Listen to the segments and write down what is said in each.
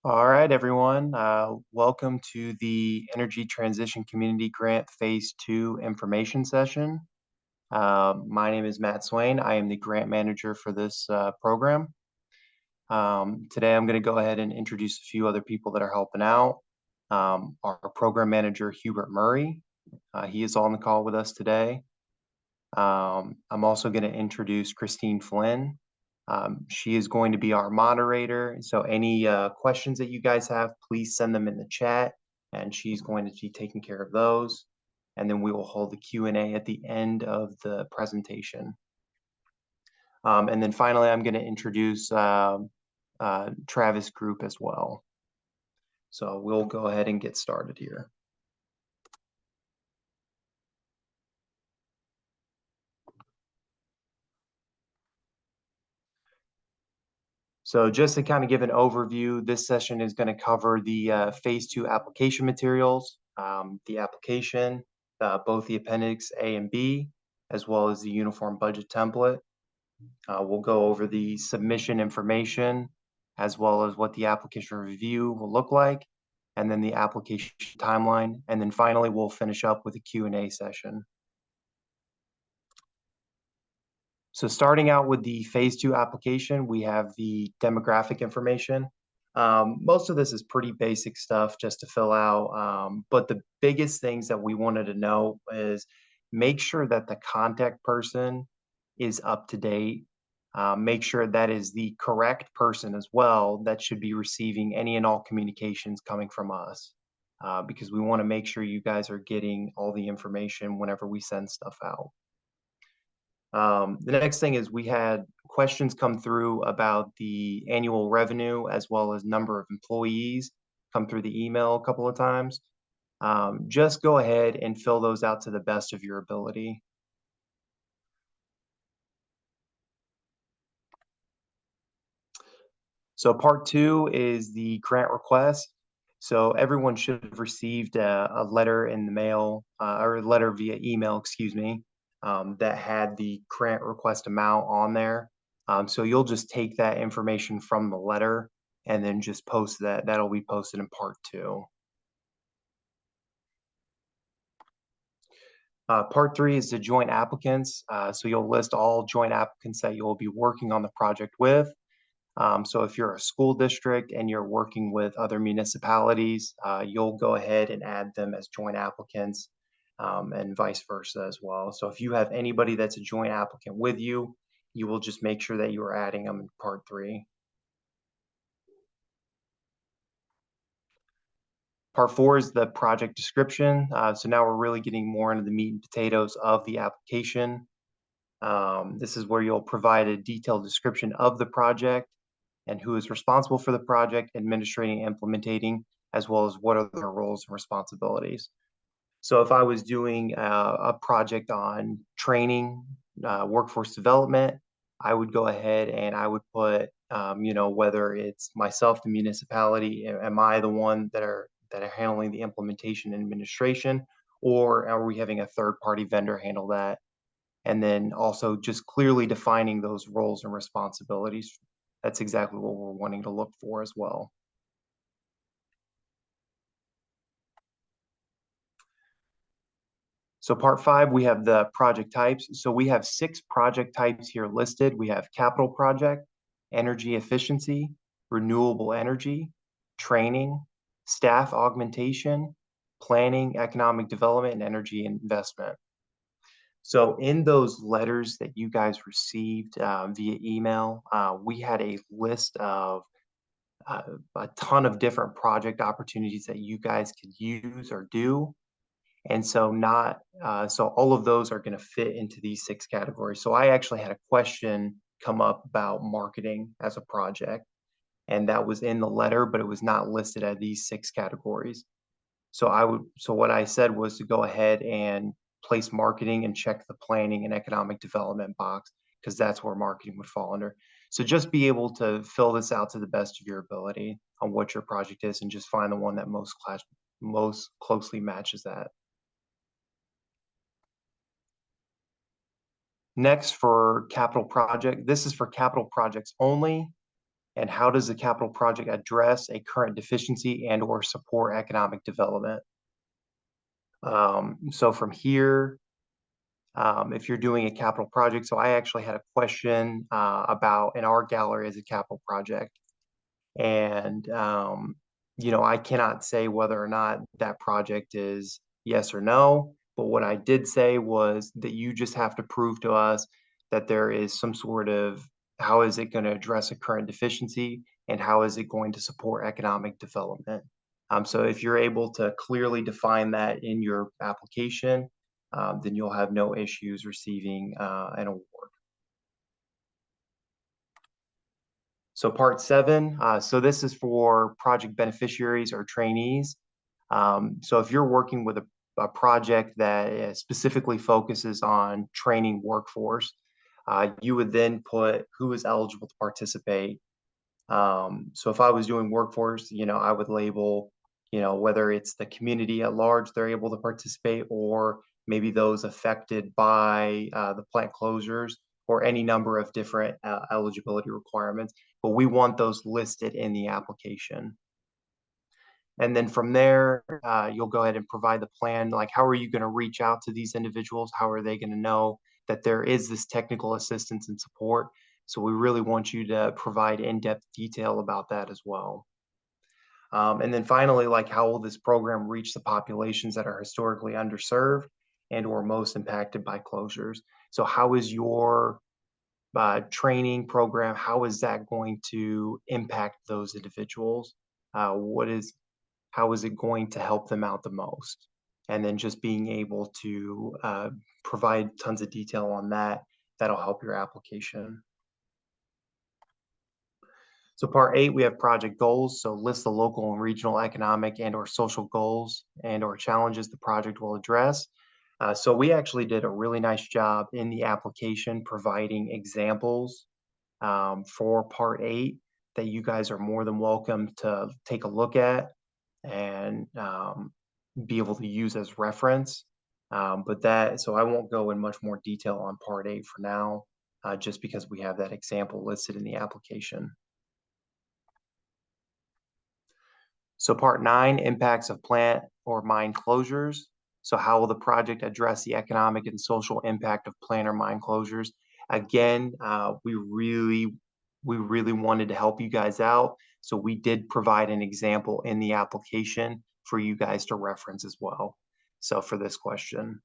All right, everyone. Welcome to the Energy Transition Community Grant Phase 2 information session. My name is Matt Swain. I am the grant manager for this program. Today, I'm going to go ahead and introduce a few other people that are helping out. Our program manager, Hubert Murray. He is on the call with us today. I'm also going to introduce Christine Flynn. She is going to be our moderator. So any questions that you guys have, please send them in the chat, and she's going to be taking care of those. And then we will hold the Q&A at the end of the presentation. And then finally, I'm going to introduce Travis Group as well. So we'll go ahead and get started here. So just to kind of give an overview, this session is going to cover the Phase 2 application materials, the application, both the Appendix A and B, as well as the Uniform Budget Template. We'll go over the submission information, as well as what the application review will look like, and then the application timeline. And then finally, we'll finish up with a Q&A session. So starting out with the Phase 2 application, we have the demographic information. Most of this is pretty basic stuff just to fill out, but the biggest things that we wanted to know is make sure that the contact person is up to date. Make sure that is the correct person as well that should be receiving any and all communications coming from us, because we want to make sure you guys are getting all the information whenever we send stuff out. The next thing is we had questions come through about the annual revenue as well as number of employees come through the email a couple of times. Just go ahead and fill those out to the best of your ability. So part 2 is the grant request. So everyone should have received a letter in the mail, or a letter via email, excuse me, that had the grant request amount on there. So you'll just take that information from the letter and then just post that. That'll be posted in part 2. Part 3 is the joint applicants. So you'll list all joint applicants that you'll be working on the project with. So if you're a school district and you're working with other municipalities, you'll go ahead and add them as joint applicants, and vice versa as well. So if you have anybody that's a joint applicant with you, you will just make sure that you are adding them in part 3. Part 4 is the project description. So now we're really getting more into the meat and potatoes of the application. This is where you'll provide a detailed description of the project and who is responsible for the project, administrating, implementing, as well as what are their roles and responsibilities. So if I was doing a project on training, workforce development, I would go ahead and I would put, whether it's myself, the municipality, am I the one that are handling the implementation and administration, or are we having a third-party vendor handle that? And then also just clearly defining those roles and responsibilities. That's exactly what we're wanting to look for as well. So part 5, we have the project types. So we have 6 project types here listed. We have capital project, energy efficiency, renewable energy, training, staff augmentation, planning, economic development, and energy investment. So in those letters that you guys received via email, we had a list of a ton of different project opportunities that you guys could use or do. And so so all of those are going to fit into these 6 categories. So I actually had a question come up about marketing as a project, and that was in the letter, but it was not listed as these 6 categories. So what I said was to go ahead and place marketing and check the planning and economic development box, because that's where marketing would fall under. So just be able to fill this out to the best of your ability on what your project is and just find the one that most closely matches that. Next, for capital project, this is for capital projects only. And how does the capital project address a current deficiency and or support economic development? So from here, if you're doing a capital project, so I actually had a question about an art gallery as a capital project. And, I cannot say whether or not that project is yes or no. But what I did say was that you just have to prove to us that there is some sort of how is it going to address a current deficiency and how is it going to support economic development. So if you're able to clearly define that in your application, then you'll have no issues receiving an award. So part 7, so this is for project beneficiaries or trainees. So if you're working with a project that specifically focuses on training workforce, you would then put who is eligible to participate. So if I was doing workforce, I would label, whether it's the community at large, they're able to participate, or maybe those affected by the plant closures or any number of different eligibility requirements. But we want those listed in the application. And then from there, you'll go ahead and provide the plan. Like, how are you going to reach out to these individuals? How are they going to know that there is this technical assistance and support? So we really want you to provide in-depth detail about that as well. And then finally, like, how will this program reach the populations that are historically underserved and or most impacted by closures? So how is your training program, how is that going to impact those individuals? How is it going to help them out the most? And then just being able to provide tons of detail on that, that'll help your application. So part 8, we have project goals. So list the local and regional economic and or social goals and or challenges the project will address. So we actually did a really nice job in the application providing examples for part 8 that you guys are more than welcome to take a look at and be able to use as reference. So I won't go in much more detail on part 8 for now, just because we have that example listed in the application. So part 9, impacts of plant or mine closures. So how will the project address the economic and social impact of plant or mine closures? Again, we really wanted to help you guys out. So we did provide an example in the application for you guys to reference as well. So for this question,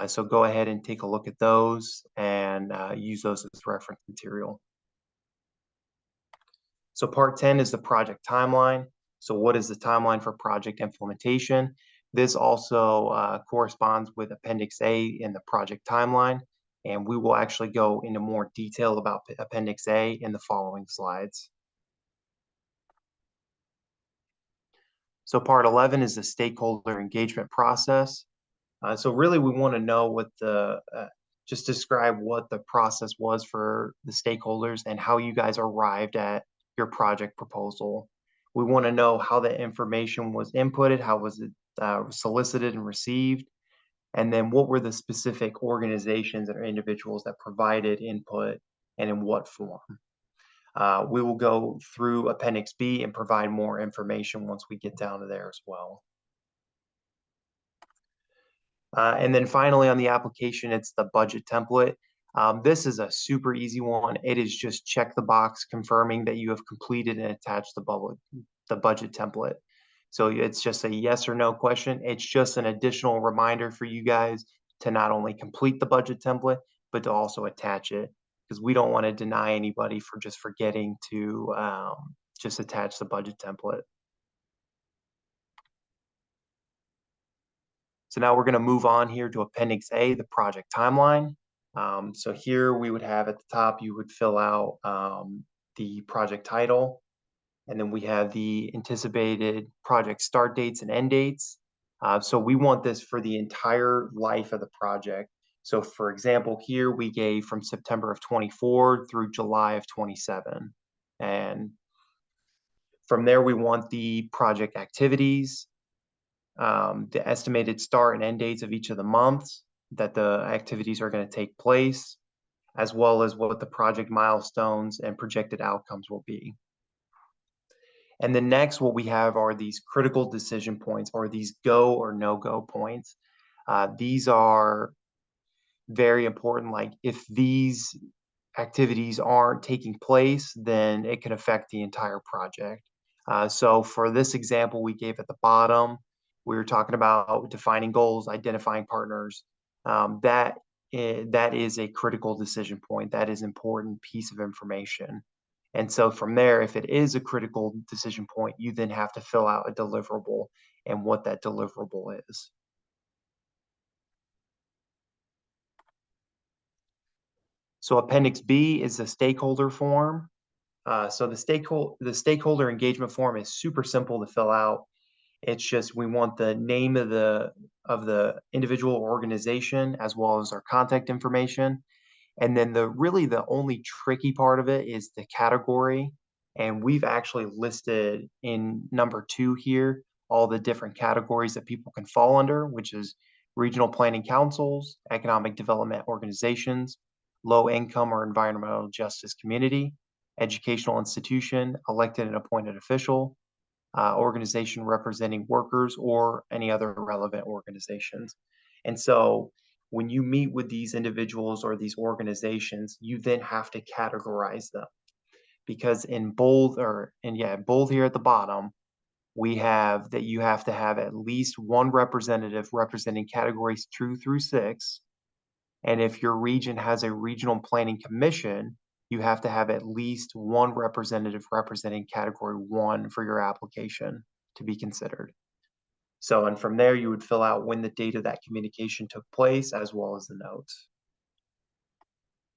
so go ahead and take a look at those and use those as reference material. So part 10 is the project timeline. So what is the timeline for project implementation? This also corresponds with Appendix A in the project timeline, and we will actually go into more detail about Appendix A in the following slides. So part 11 is the stakeholder engagement process. So really we want to know what just describe what the process was for the stakeholders and how you guys arrived at your project proposal. We want to know how the information was inputted, how was it solicited and received, and then what were the specific organizations or individuals that provided input and in what form. We will go through Appendix B and provide more information once we get down to there as well. And then finally on the application, it's the budget template. This is a super easy one. It is just check the box confirming that you have completed and attached the budget template. So it's just a yes or no question. It's just an additional reminder for you guys to not only complete the budget template, but to also attach it, because we don't want to deny anybody for just forgetting to just attach the budget template. So now we're going to move on here to Appendix A, the project timeline. So here we would have at the top, you would fill out the project title, and then we have the anticipated project start dates and end dates. So we want this for the entire life of the project. So for example, here we gave from September of 24 through July of 27. And from there, we want the project activities, the estimated start and end dates of each of the months that the activities are going to take place, as well as what the project milestones and projected outcomes will be. And then next, what we have are these critical decision points, or these go or no-go points. These are very important. Like if these activities aren't taking place, then it can affect the entire project. So for this example we gave at the bottom, we were talking about defining goals, identifying partners. That is a critical decision point. That is an important piece of information. And so from there, if it is a critical decision point, you then have to fill out a deliverable and what that deliverable is. So Appendix B is the stakeholder form. So the stakeholder engagement form is super simple to fill out. It's just we want the name of the individual organization as well as our contact information. And then the only tricky part of it is the category. And we've actually listed in number 2 here all the different categories that people can fall under, which is regional planning councils, economic development organizations, low income or environmental justice community, educational institution, elected and appointed official, organization representing workers, or any other relevant organizations. And so when you meet with these individuals or these organizations, you then have to categorize them, because in bold bold here at the bottom, we have that you have to have at least one representative representing categories 2 through 6. And if your region has a regional planning commission, you have to have at least one representative representing category 1 for your application to be considered. So, and from there, you would fill out when the date of that communication took place, as well as the notes.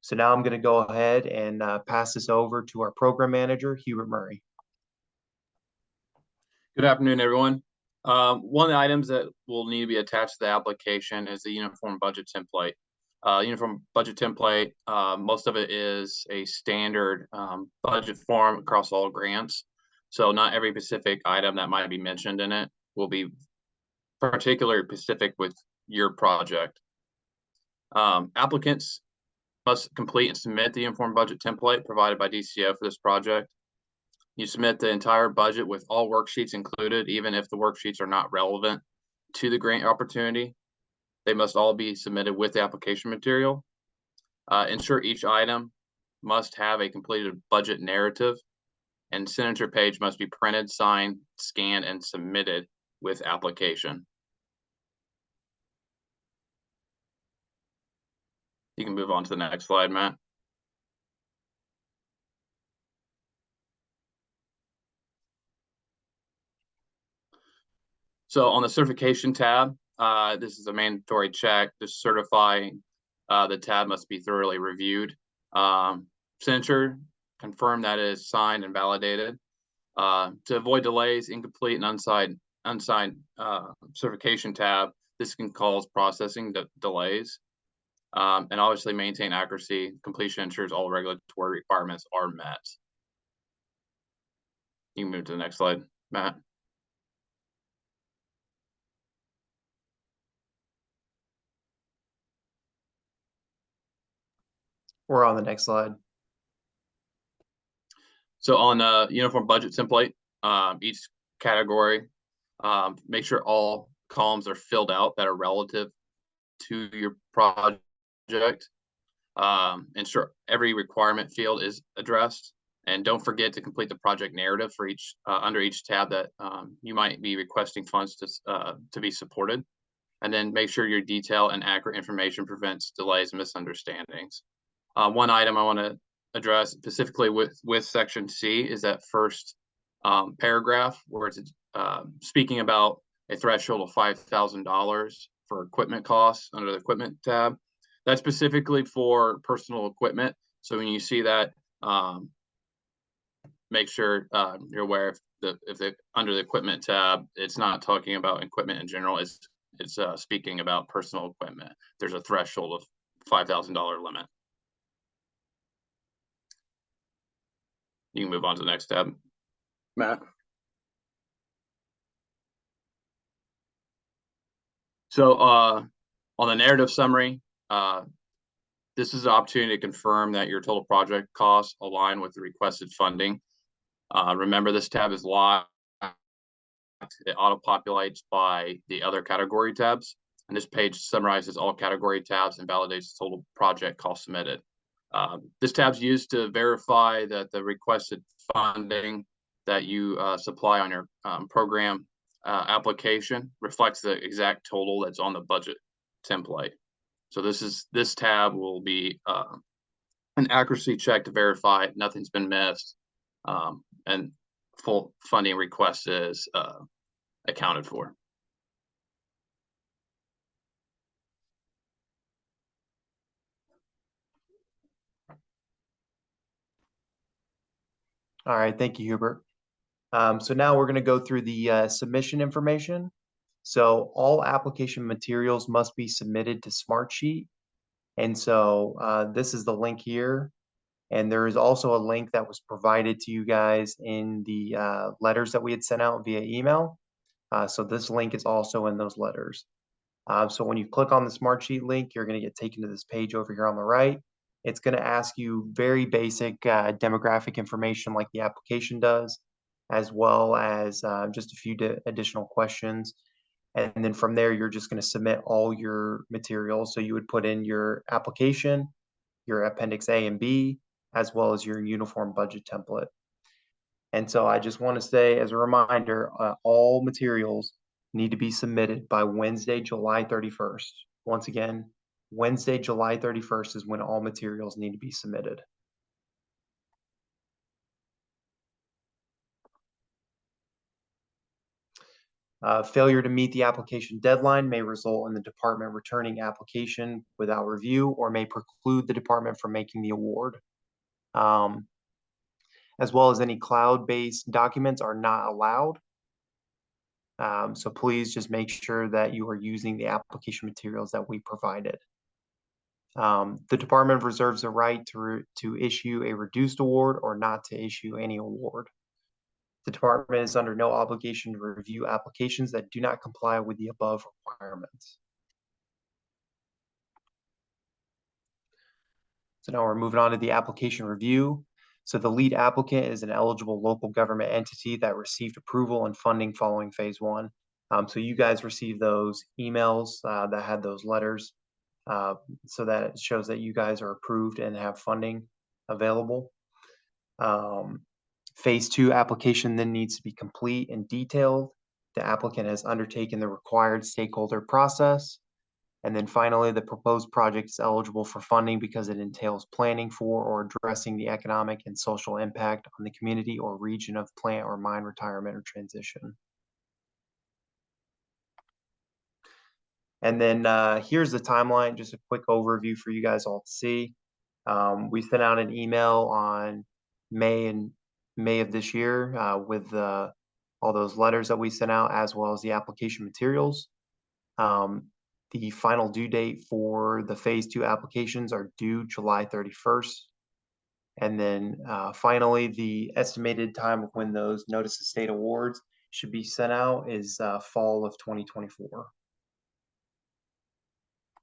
So now I'm going to go ahead and pass this over to our program manager, Hubert Murray. Good afternoon, everyone. One of the items that will need to be attached to the application is the uniform budget template. Uniform budget template, most of it is a standard budget form across all grants. So not every specific item that might be mentioned in it will be particularly specific with your project. Applicants must complete and submit the uniform budget template provided by DCO for this project. You submit the entire budget with all worksheets included, even if the worksheets are not relevant to the grant opportunity. They must all be submitted with the application material. Ensure each item must have a completed budget narrative, and signature page must be printed, signed, scanned, and submitted with application. You can move on to the next slide, Matt. So on the certification tab, this is a mandatory check to certify the tab must be thoroughly reviewed. Signature, confirm that it is signed and validated. To avoid delays, incomplete and unsigned certification tab, this can cause processing delays. And obviously maintain accuracy. Completion ensures all regulatory requirements are met. You can move to the next slide, Matt. We're on the next slide. So on uniform budget template, each category, make sure all columns are filled out that are relative to your project. Ensure every requirement field is addressed, and don't forget to complete the project narrative for each under each tab that you might be requesting funds to be supported. And then make sure your detailed and accurate information prevents delays and misunderstandings. One item I want to address specifically with section C is that first paragraph where it's speaking about a threshold of $5,000 for equipment costs under the equipment tab. That's specifically for personal equipment. So when you see that, make sure you're aware if under the equipment tab, it's not talking about equipment in general. It's speaking about personal equipment. There's a threshold of $5,000 limit. You can move on to the next tab, Matt. So on the narrative summary, this is an opportunity to confirm that your total project costs align with the requested funding. Remember, this tab is locked. It auto-populates by the other category tabs. And this page summarizes all category tabs and validates the total project cost submitted. This tab is used to verify that the requested funding that you supply on your program application reflects the exact total that's on the budget template. So this tab will be an accuracy check to verify nothing's been missed, and full funding request is accounted for. All right, thank you, Hubert. So now we're going to go through the submission information. So all application materials must be submitted to Smartsheet. And so this is the link here. And there is also a link that was provided to you guys in the letters that we had sent out via email. So this link is also in those letters. So when you click on the Smartsheet link, you're going to get taken to this page over here on the right. It's going to ask you very basic demographic information like the application does, as well as just a few additional questions. And then from there, you're just going to submit all your materials. So you would put in your application, your Appendix A and B, as well as your uniform budget template. And so I just want to say, as a reminder, all materials need to be submitted by Wednesday, July 31st. Once again, Wednesday, July 31st is when all materials need to be submitted. Failure to meet the application deadline may result in the department returning application without review or may preclude the department from making the award. As well as any cloud-based documents are not allowed. So please just make sure that you are using the application materials that we provided. The department reserves the right to issue a reduced award or not to issue any award. The department is under no obligation to review applications that do not comply with the above requirements. So now we're moving on to the application review. So the lead applicant is an eligible local government entity that received approval and funding following phase one. So you guys received those emails that had those letters, so that it shows that you guys are approved and have funding available. Phase two application then needs to be complete and detailed. The applicant has undertaken the required stakeholder process. And then finally, the proposed project is eligible for funding because it entails planning for or addressing the economic and social impact on the community or region of plant or mine retirement or transition. And then here's the timeline, just a quick overview for you guys all to see. We sent out an email on May of this year with all those letters that we sent out, as well as the application materials. The final due date for the phase two applications are due July 31st. And then finally, the estimated time of when those notice of state awards should be sent out is fall of 2024.